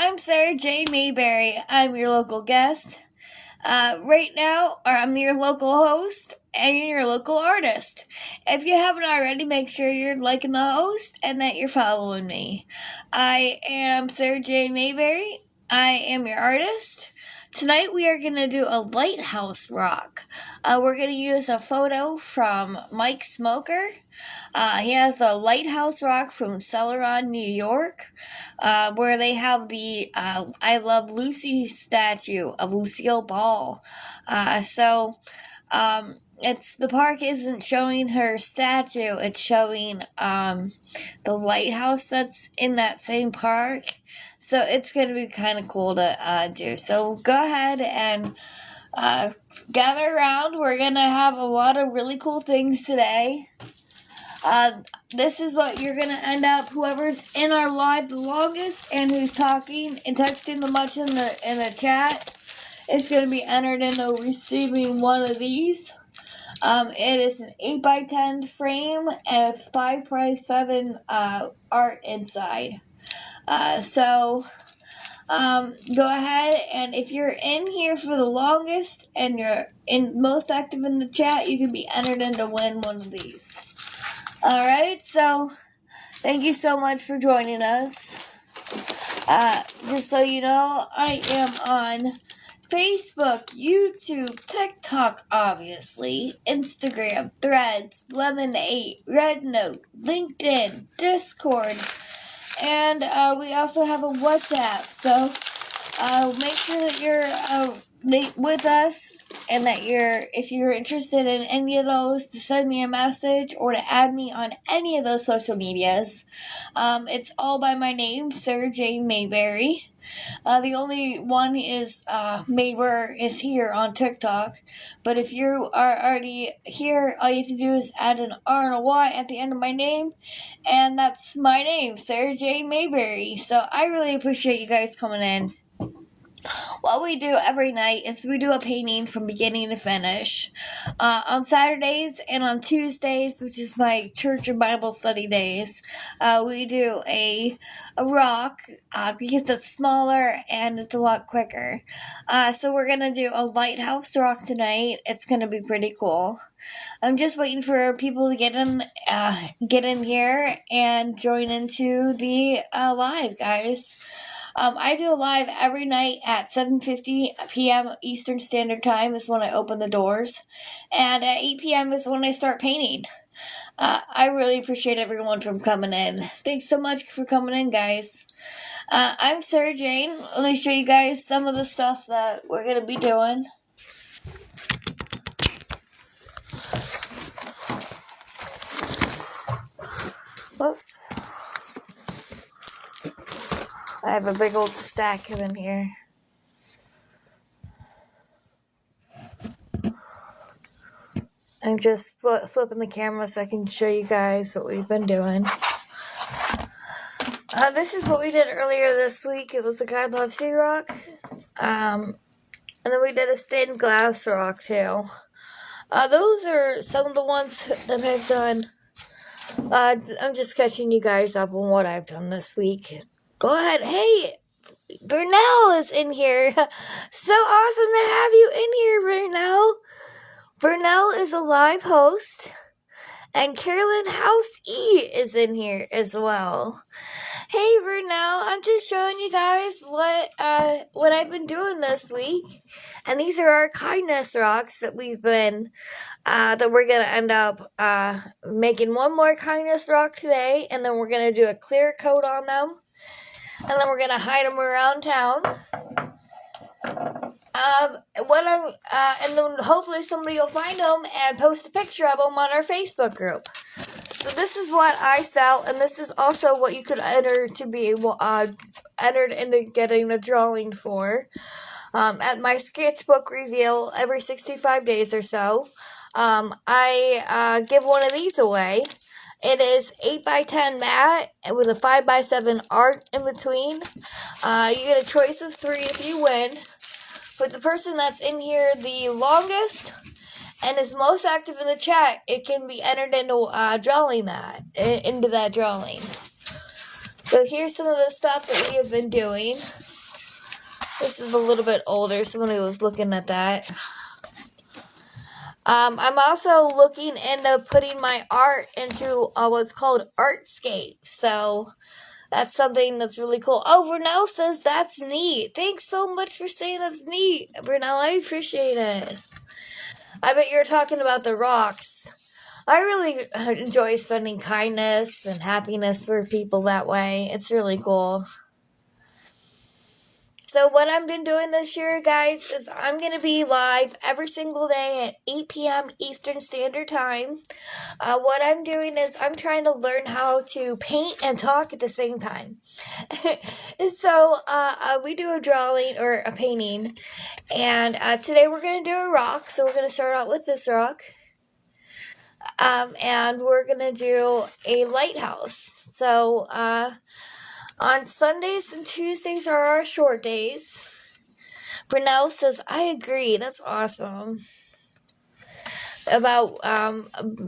I'm Sarah Jane Mayberry. I'm your local guest. Right now, I'm your local host and your local artist. If you haven't already, make sure you're liking the host and that you're following me. I am Sarah Jane Mayberry. I am your artist. Tonight we are going to do a Lighthouse rock. We're going to use a photo from Mike Smoker. He has a Lighthouse rock from Celeron, New York, where they have the I Love Lucy statue of Lucille Ball. It's the park isn't showing her statue, it's showing the lighthouse that's in that same park. So it's going to be kind of cool to do. So go ahead and gather around. We're going to have a lot of really cool things today. This is what you're going to end up, whoever's in our live the longest and who's talking and texting the much in the chat is going to be entered into receiving one of these. It is an 8x10 frame and 5x7 art inside. Go ahead, and if you're in here for the longest and you're most active in the chat, you can be entered in to win one of these. Alright, so thank you so much for joining us. Just so you know, I am on Facebook, YouTube, TikTok, obviously, Instagram, Threads, Lemon8, Rednote, LinkedIn, Discord, and we also have a WhatsApp. So make sure that you're with us, and that if you're interested in any of those, to send me a message or to add me on any of those social medias. It's all by my name, Sarah Jane Mayberry. The only one is Mayber is here on TikTok. But if you are already here, all you have to do is add an R and a Y at the end of my name. And that's my name, Sarah Jane Mayberry. So I really appreciate you guys coming in. What we do every night is we do a painting from beginning to finish. On Saturdays and on Tuesdays, which is my church and Bible study days, we do a rock because it's smaller and it's a lot quicker. So we're going to do a lighthouse rock tonight. It's going to be pretty cool. I'm just waiting for people to get in here and join into the live, guys. I do a live every night at 7:50 p.m. Eastern Standard Time is when I open the doors. And at 8 p.m. is when I start painting. I really appreciate everyone from coming in. Thanks so much for coming in, guys. I'm Sarah Jane. Let me show you guys some of the stuff that we're going to be doing. Whoops. I have a big old stack in here. I'm just flipping the camera so I can show you guys what we've been doing. This is what we did earlier this week. It was a God Loves You rock. And then we did a stained glass rock too. Those are some of the ones that I've done. I'm just catching you guys up on what I've done this week. Go ahead. Hey, Burnell is in here. So awesome to have you in here, Burnell. Burnell is a live host. And Carolyn House E is in here as well. Hey, Burnell, I'm just showing you guys what I've been doing this week. And these are our kindness rocks that we've been, that we're going to end up making one more kindness rock today. And then we're going to do a clear coat on them. And then we're going to hide them around town. And then hopefully somebody will find them and post a picture of them on our Facebook group. So this is what I sell, and this is also what you could enter to be entered into getting a drawing for. At my sketchbook reveal every 65 days or so, I give one of these away. It is 8x10 matte with a 5x7 art in between. You get a choice of 3 if you win. But the person that's in here the longest and is most active in the chat, it can be entered into into that drawing. So here's some of the stuff that we have been doing. This is a little bit older. Somebody was looking at that. I'm also looking into putting my art into what's called Artscape. So that's something that's really cool. Oh, Vernell says that's neat. Thanks so much for saying that's neat, Vernell. I appreciate it. I bet you're talking about the rocks. I really enjoy spending kindness and happiness for people that way. It's really cool. So what I've been doing this year, guys, is I'm going to be live every single day at 8 p.m. Eastern Standard Time. What I'm doing is I'm trying to learn how to paint and talk at the same time. So we do a drawing or a painting. And today we're going to do a rock. So we're going to start out with this rock. And we're going to do a lighthouse. So on Sundays and Tuesdays are our short days. Brunel says, I agree. That's awesome. About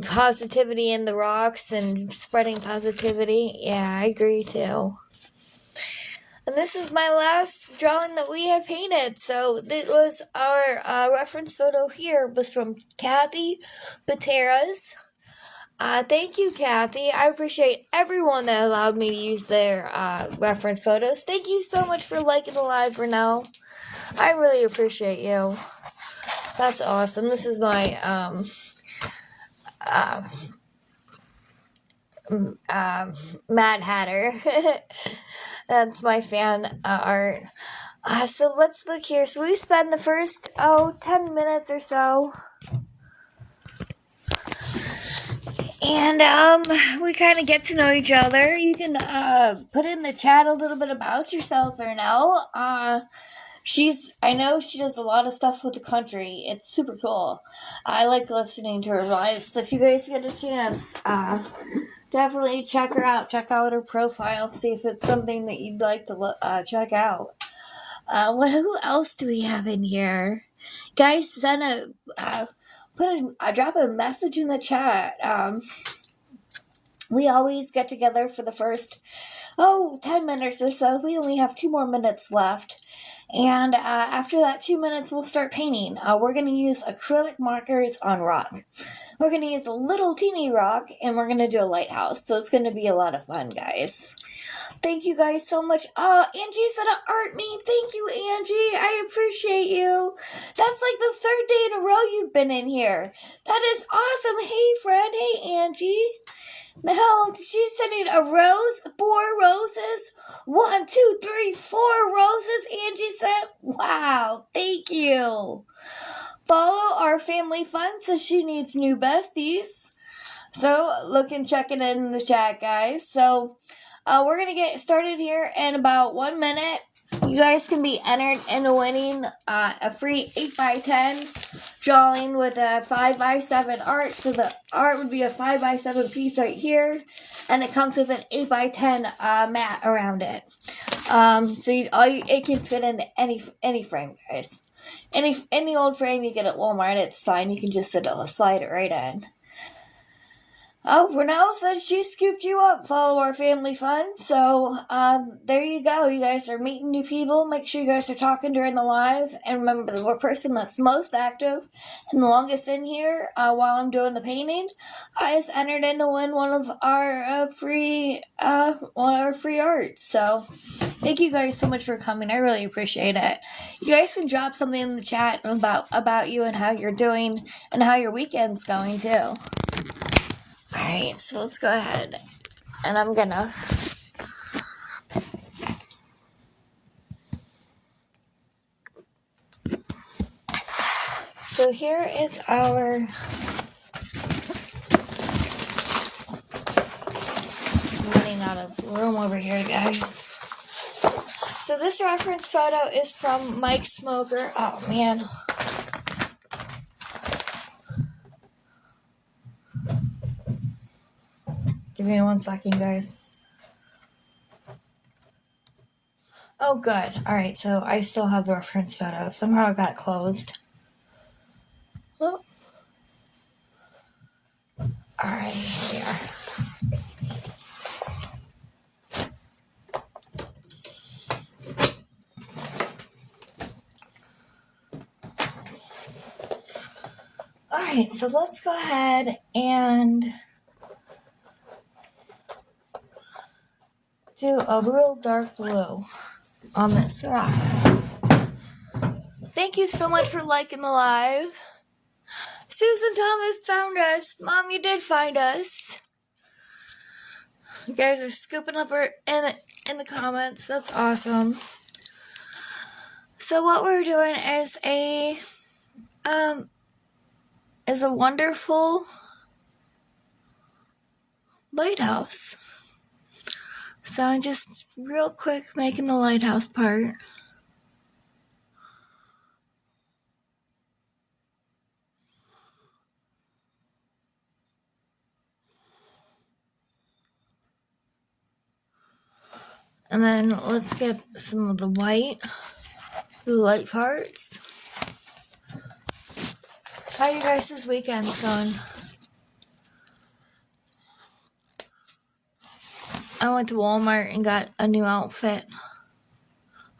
positivity in the rocks and spreading positivity. Yeah, I agree too. And this is my last drawing that we have painted. So this was our reference photo here was from Kathy Pateras. Thank you, Kathy. I appreciate everyone that allowed me to use their reference photos. Thank you so much for liking the live, Brunel. I really appreciate you. That's awesome. This is my Mad Hatter. That's my fan art. So let's look here. So we spend the first 10 minutes or so. And we kind of get to know each other. You can put in the chat a little bit about yourself, Ernell. I know she does a lot of stuff with the country. It's super cool. I like listening to her lives. So if you guys get a chance, definitely check her out. Check out her profile. See if it's something that you'd like to check out. Who else do we have in here? Guys, drop a message in the chat. We always get together for the first 10 minutes or so. We only have 2 more minutes left. And after that 2 minutes, we'll start painting. We're going to use acrylic markers on rock. We're going to use a little teeny rock, and we're going to do a lighthouse. So it's going to be a lot of fun, guys. Thank you guys so much. Angie said an art me. Thank you, Angie. I appreciate you. That's like the 3rd day in a row you've been in here. That is awesome. Hey, Fred. Hey, Angie. Now, she's sending a rose, 4 roses. 1, 2, 3, 4 roses, Angie said. Wow, thank you. Follow our family fun, so she needs new besties. So, checking in the chat, guys. So, we're going to get started here in about 1 minute. You guys can be entered into winning a free 8x10 drawing with a 5x7 art. So the art would be a 5x7 piece right here, and it comes with an 8x10 mat around it. It can fit in any frame, guys. Any old frame you get at Walmart, it's fine. You can just slide it right in. Renelle said she scooped you up. Follow our family fun. So, there you go. You guys are meeting new people. Make sure you guys are talking during the live. And remember, the person that's most active and the longest in here while I'm doing the painting is entered in to win one of our free arts. So, thank you guys so much for coming. I really appreciate it. You guys can drop something in the chat about you and how you're doing and how your weekend's going, too. Alright, so let's go ahead, and I'm gonna so here is our running out of room over here, guys. So this reference photo is from Mike Smoker. Oh man. Give me 1 second, guys. Oh, good. Alright, so I still have the reference photo. Somehow it got closed. Oh. Alright, here we are. Alright, so let's go ahead and do a real dark blue on this rock. Thank you so much for liking the live. Susan Thomas found us. Mom, you did find us. You guys are scooping up her in the comments. That's awesome. So what we're doing is a wonderful lighthouse. So I'm just real quick making the lighthouse part. And then let's get some of the white, the light parts. How are you guys' weekends going? I went to Walmart and got a new outfit.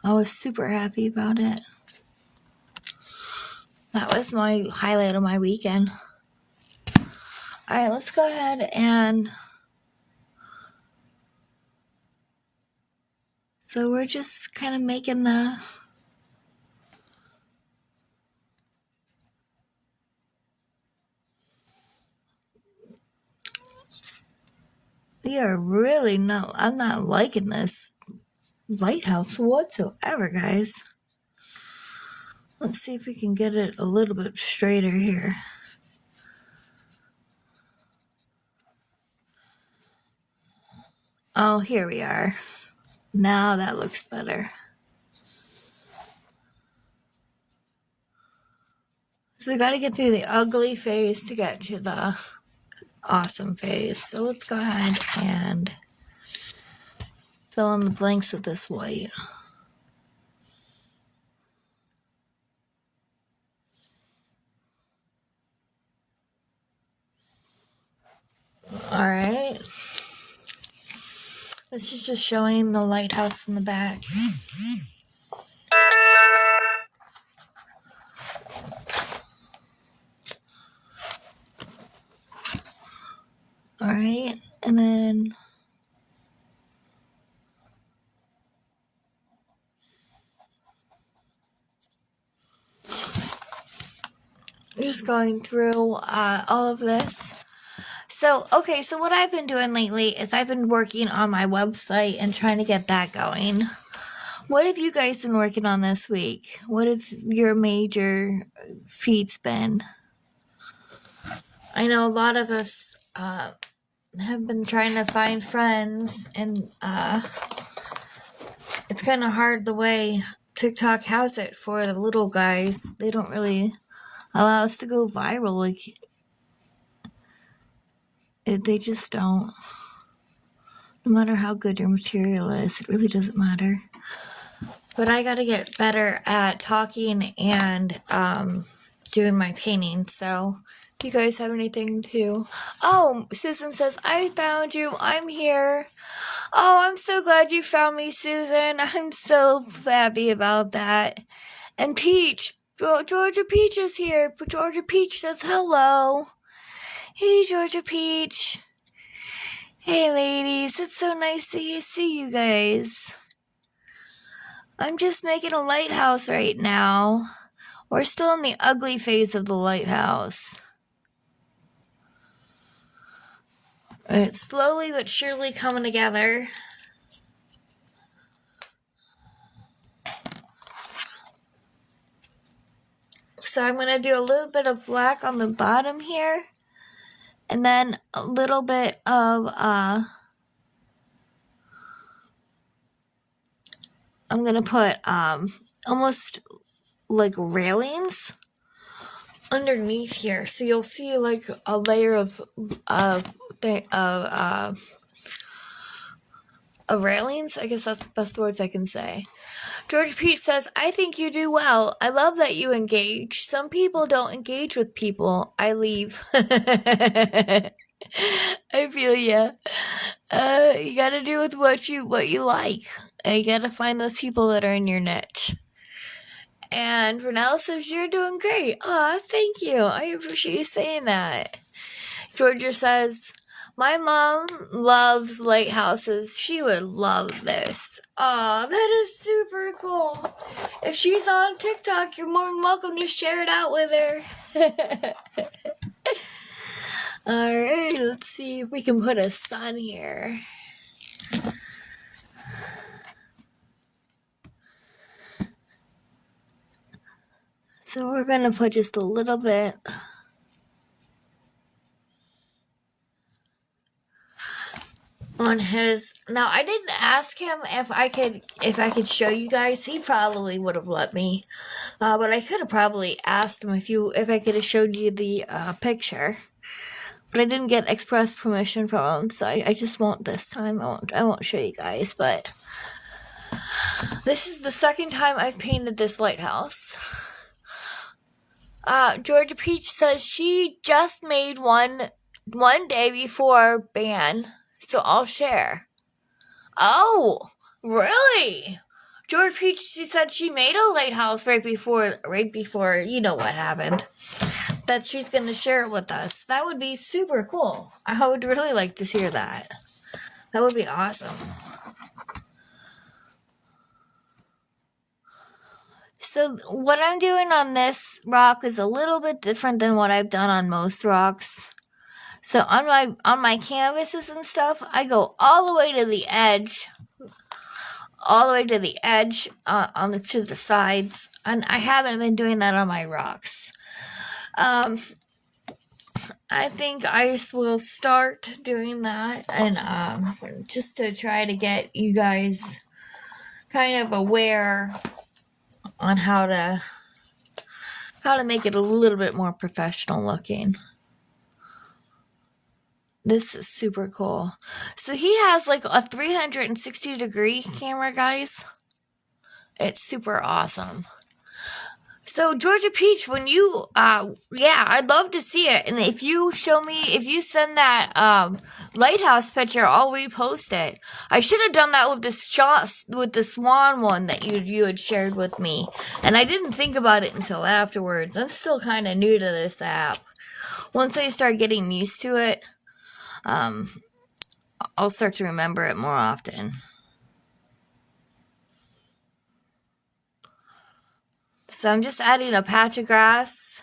I was super happy about it. That was my highlight of my weekend. Alright, let's go ahead and... So we're just kind of making the... We are really I'm not liking this lighthouse whatsoever, guys. Let's see if we can get it a little bit straighter here. Oh, here we are. Now that looks better. So we got to get through the ugly phase to get to the awesome phase. So let's go ahead and fill in the blanks with this white. Alright. This is just showing the lighthouse in the back. Alright, and then just going through all of this. So what I've been doing lately is I've been working on my website and trying to get that going. What have you guys been working on this week? What have your major feats been? I know a lot of us have been trying to find friends, and it's kind of hard the way TikTok has it for the little guys. They don't really allow us to go viral. Like, they just don't. No matter how good your material is, it really doesn't matter. But I gotta get better at talking and doing my painting. So if you guys have anything to... Oh, Susan says, I found you. I'm here. Oh, I'm so glad you found me, Susan. I'm so happy about that. And Peach. Georgia Peach is here. Georgia Peach says hello. Hey, Georgia Peach. Hey, ladies. It's so nice to see you guys. I'm just making a lighthouse right now. We're still in the ugly phase of the lighthouse. It's slowly but surely coming together. So I'm going to do a little bit of black on the bottom here. And then a little bit of, I'm going to put almost like railings underneath here. So you'll see like a layer of railings. I guess that's the best words I can say. George Pete says, I think you do well. I love that you engage. Some people don't engage with people. I leave. I feel ya. You gotta do with what you like. You gotta find those people that are in your niche. And Renella says, you're doing great. Aw, thank you. I appreciate you saying that. Georgia says, my mom loves lighthouses. She would love this. Aw, that is super cool. If she's on TikTok, you're more than welcome to share it out with her. Alright, let's see if we can put a sun here. So we're going to put just a little bit on his. Now I didn't ask him if I could show you guys. He probably would have let me, but I could have probably asked him if I could have showed you the picture. But I didn't get express permission from him, so I just won't this time. I won't show you guys. But this is the second time I've painted this lighthouse. Georgia Peach says she just made one day before ban, so I'll share. Oh, really? Georgia Peach, she said she made a lighthouse right before you know what happened. That she's gonna share it with us. That would be super cool. I would really like to hear that. That would be awesome. So what I'm doing on this rock is a little bit different than what I've done on most rocks. So on my canvases and stuff, I go all the way to the edge, to the sides, and I haven't been doing that on my rocks. I think I will start doing that, and just to try to get you guys kind of aware on how to make it a little bit more professional looking. This is super cool. So he has like a 360-degree camera, guys. It's super awesome. So Georgia Peach, when you, I'd love to see it. And if you send that lighthouse picture, I'll repost it. I should have done that with the swan one that you had shared with me. And I didn't think about it until afterwards. I'm still kind of new to this app. Once I start getting used to it, I'll start to remember it more often. So I'm just adding a patch of grass.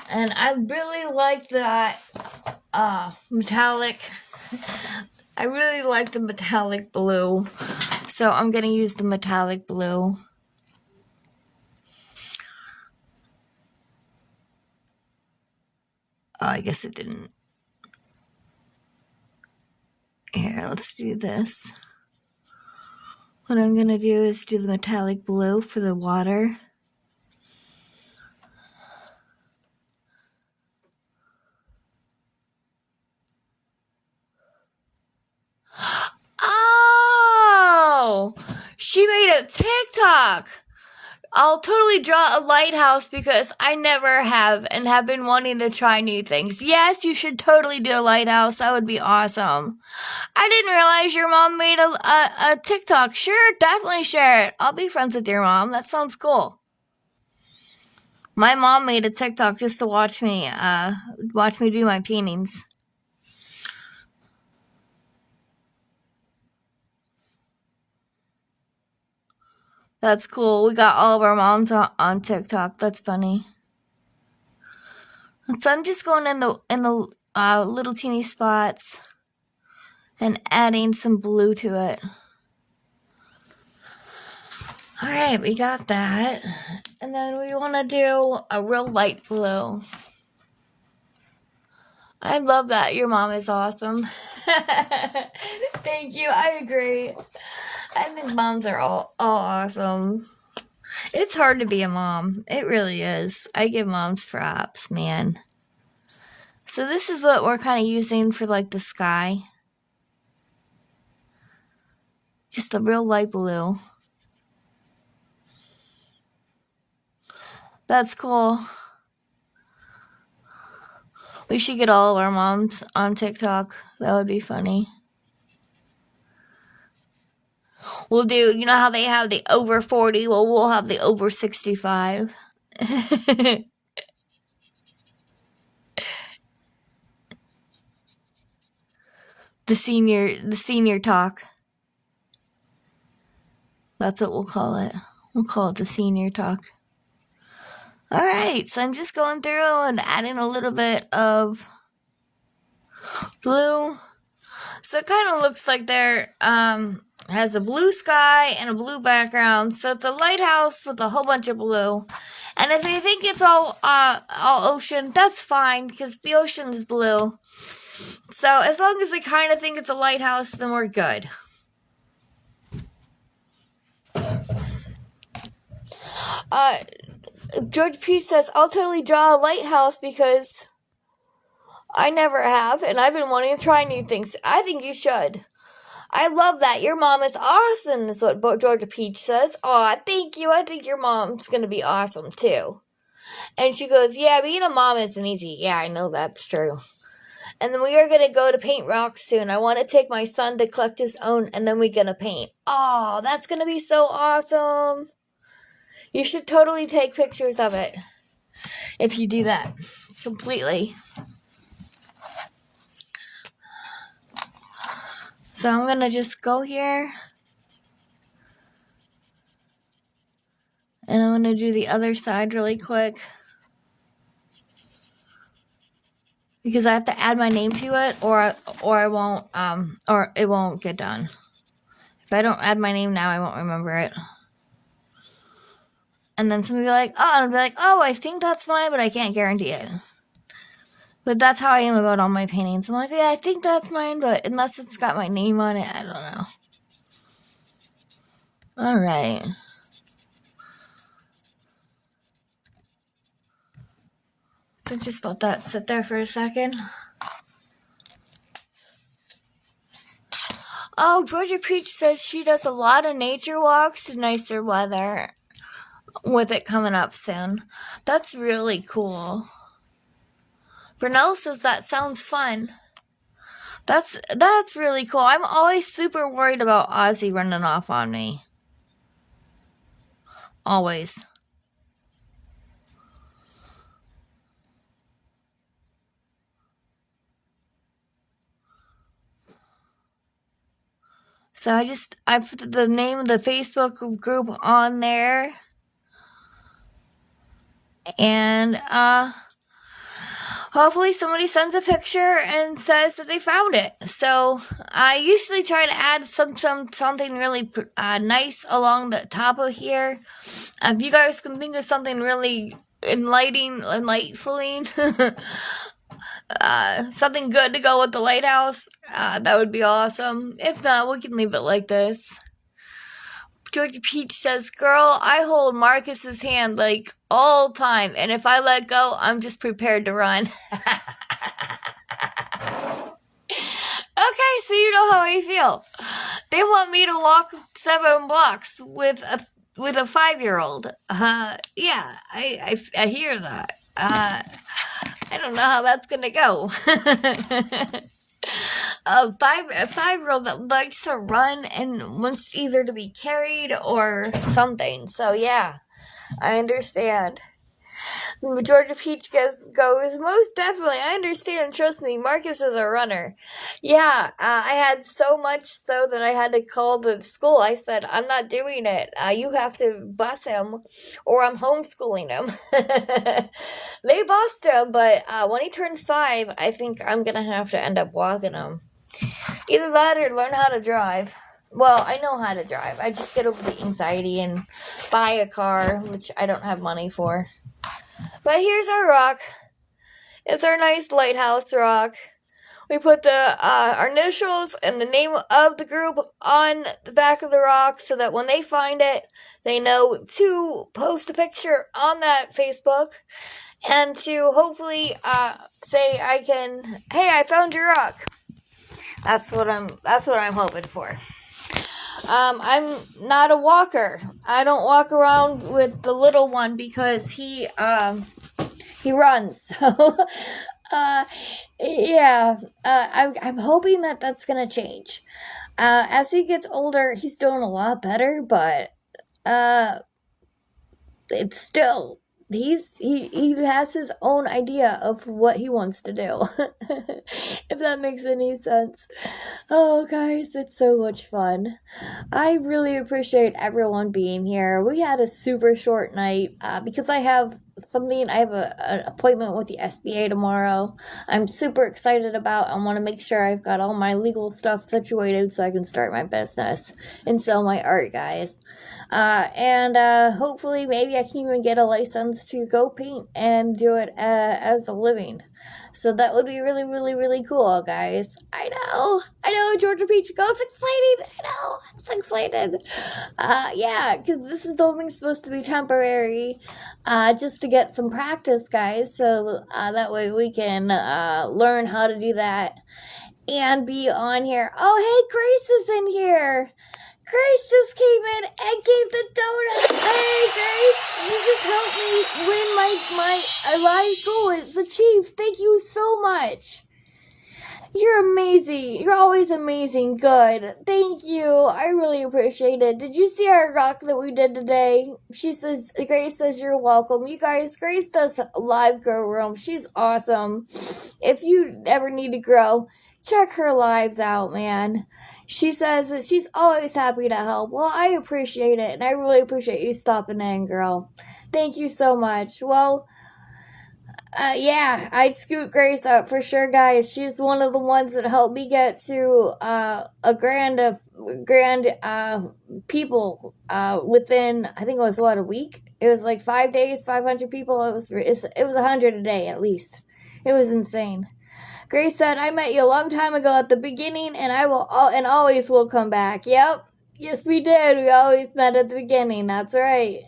And I really like that metallic. I really like the metallic blue. So I'm going to use the metallic blue. Oh, I guess it didn't. Here, let's do this. What I'm going to do is do the metallic blue for the water. Oh! She made a TikTok! I'll totally draw a lighthouse because I never have and have been wanting to try new things. Yes, you should totally do a lighthouse. That would be awesome. I didn't realize your mom made a TikTok. Sure, definitely share it. I'll be friends with your mom. That sounds cool. My mom made a TikTok just to watch me do my paintings. That's cool. We got all of our moms on TikTok. That's funny. So I'm just going in the little teeny spots and adding some blue to it. Alright, we got that. And then we want to do a real light blue. I love that. Your mom is awesome. Thank you. I agree. I think moms are all awesome. It's hard to be a mom. It really is. I give moms props, man. So this is what we're kind of using for like the sky. Just a real light blue. That's cool. We should get all of our moms on TikTok. That would be funny. We'll do, you know how they have the over 40? Well, we'll have the over 65. The senior talk. That's what we'll call it. We'll call it the senior talk. Alright, so I'm just going through and adding a little bit of blue. So it kind of looks like there has a blue sky and a blue background. So it's a lighthouse with a whole bunch of blue. And if you think it's all ocean, that's fine, because the ocean's blue. So as long as they kind of think it's a lighthouse, then we're good. George P. says, I'll totally draw a lighthouse because I never have, and I've been wanting to try new things. I think you should. I love that. Your mom is awesome, is what Georgia Peach says. Aw, thank you. I think your mom's going to be awesome, too. And she goes, yeah, being a mom isn't easy. Yeah, I know that's true. And then we are going to go to paint rocks soon. I want to take my son to collect his own, and then we're going to paint. Aw, that's going to be so awesome. You should totally take pictures of it if you do that completely. So I'm going to just go here. And I'm going to do the other side really quick. Because I have to add my name to it or I won't or it won't get done. If I don't add my name now, I won't remember it. And then somebody will be like, I'll be like, I think that's mine, but I can't guarantee it. But that's how I am about all my paintings. I'm like, yeah, I think that's mine, but unless it's got my name on it, I don't know. Alright. So just let that sit there for a second. Oh, Georgia Peach says she does a lot of nature walks in nicer weather with it coming up soon. That's really cool. Brunel says that sounds fun. That's really cool. I'm always super worried about Ozzy running off on me. Always. So I put the name of the Facebook group on there. And hopefully somebody sends a picture and says that they found it. So I usually try to add something really nice along the top of here. If you guys can think of something really enlightening, something good to go with the lighthouse, that would be awesome. If not, we can leave it like this. Georgia Peach says, girl, I hold Marcus's hand like all time, and if I let go, I'm just prepared to run. Okay, so you know how I feel. They want me to walk 7 blocks with a 5-year-old. Yeah, I hear that. I don't know how that's gonna go. A 5-year-old that likes to run and wants either to be carried or something. So yeah, I understand. Georgia Peach goes, most definitely, I understand, trust me, Marcus is a runner. Yeah, I had so much so that I had to call the school. I said, I'm not doing it. You have to bus him, or I'm homeschooling him. They bused him, but when he turns 5, I think I'm going to have to end up walking him. Either that or learn how to drive. Well, I know how to drive. I just get over the anxiety and buy a car, which I don't have money for. But here's our rock. It's our nice lighthouse rock. We put our initials and the name of the group on the back of the rock so that when they find it, they know to post a picture on that Facebook and to hopefully say hey, I found your rock. That's what I'm hoping for. I'm not a walker. I don't walk around with the little one because he runs. So, yeah, I'm hoping that that's gonna change. As he gets older, he's doing a lot better, but it's still he has his own idea of what he wants to do. If that makes any sense. Oh guys, it's so much fun. I really appreciate everyone being here. We had a super short night because I have an appointment with the SBA tomorrow. I'm super excited about. I want to make sure I've got all my legal stuff situated so I can start my business and sell my art, guys. And hopefully maybe I can even get a license to go paint and do it as a living. So that would be really, really, really cool, guys. I know, Georgia Peach Girl's excited. I know, I'm so excited. Yeah, because this is only supposed to be temporary, just to get some practice, guys. So that way we can learn how to do that and be on here. Oh, hey, Grace is in here. Grace just came in and gave the donut. Hey, Grace, you just helped me win my live goal. It's achieved. Thank you so much. You're amazing. You're always amazing. Good. Thank you. I really appreciate it. Did you see our rock that we did today? Grace says you're welcome. You guys, Grace does live grow room. She's awesome. If you ever need to grow, check her lives out, man. She says that she's always happy to help. Well, I appreciate it, and I really appreciate you stopping in, girl. Thank you so much. Well, yeah, I'd scoot Grace up for sure, guys. She's one of the ones that helped me get to a grand people within, I think it was a week. It was like 5 days, 500 people. It was 100 a day at least. It was insane. Grace said, I met you a long time ago at the beginning, and I will and always will come back. Yep. Yes, we did. We always met at the beginning. That's right.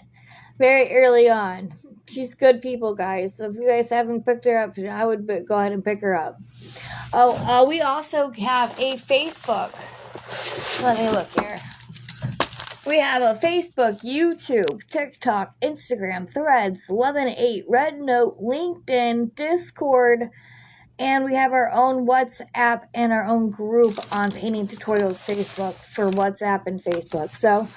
Very early on. She's good people, guys. So if you guys haven't picked her up, I would go ahead and pick her up. Oh, we also have a Facebook. Let me look here. We have a Facebook, YouTube, TikTok, Instagram, Threads, Lemonade, Red Note, LinkedIn, Discord, and we have our own WhatsApp and our own group on Painting Tutorials Facebook for WhatsApp and Facebook. So,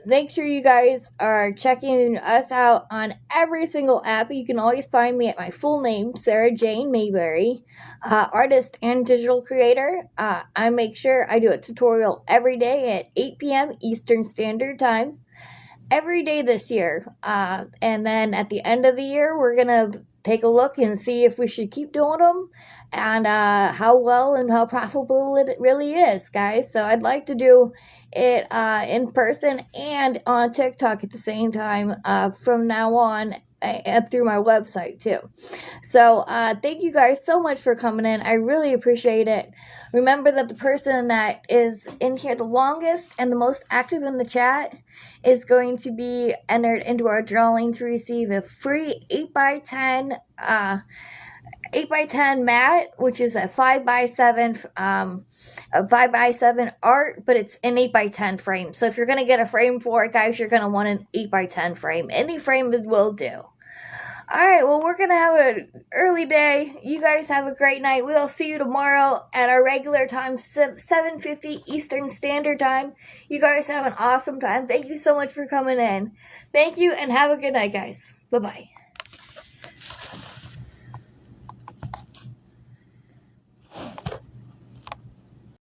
thanks for you guys are checking us out on every single app. You can always find me at my full name, Sarah Jane Mayberry, artist and digital creator. I make sure I do a tutorial every day at 8 p.m. Eastern Standard Time. Every day this year. And then at the end of the year, we're going to take a look and see if we should keep doing them and how well and how profitable it really is, guys. So I'd like to do it in person and on TikTok at the same time from now on. And through my website too. So thank you guys so much for coming in. I really appreciate it. Remember that the person that is in here the longest and the most active in the chat is going to be entered into our drawing to receive a free 8x10 mat, which is a 5x7 art, but it's an 8x10 frame. So if you're going to get a frame for it, guys, you're going to want an 8x10 frame. Any frame will do. Alright, well, we're going to have an early day. You guys have a great night. We'll see you tomorrow at our regular time, 7:50 Eastern Standard Time. You guys have an awesome time. Thank you so much for coming in. Thank you, and have a good night, guys. Bye-bye.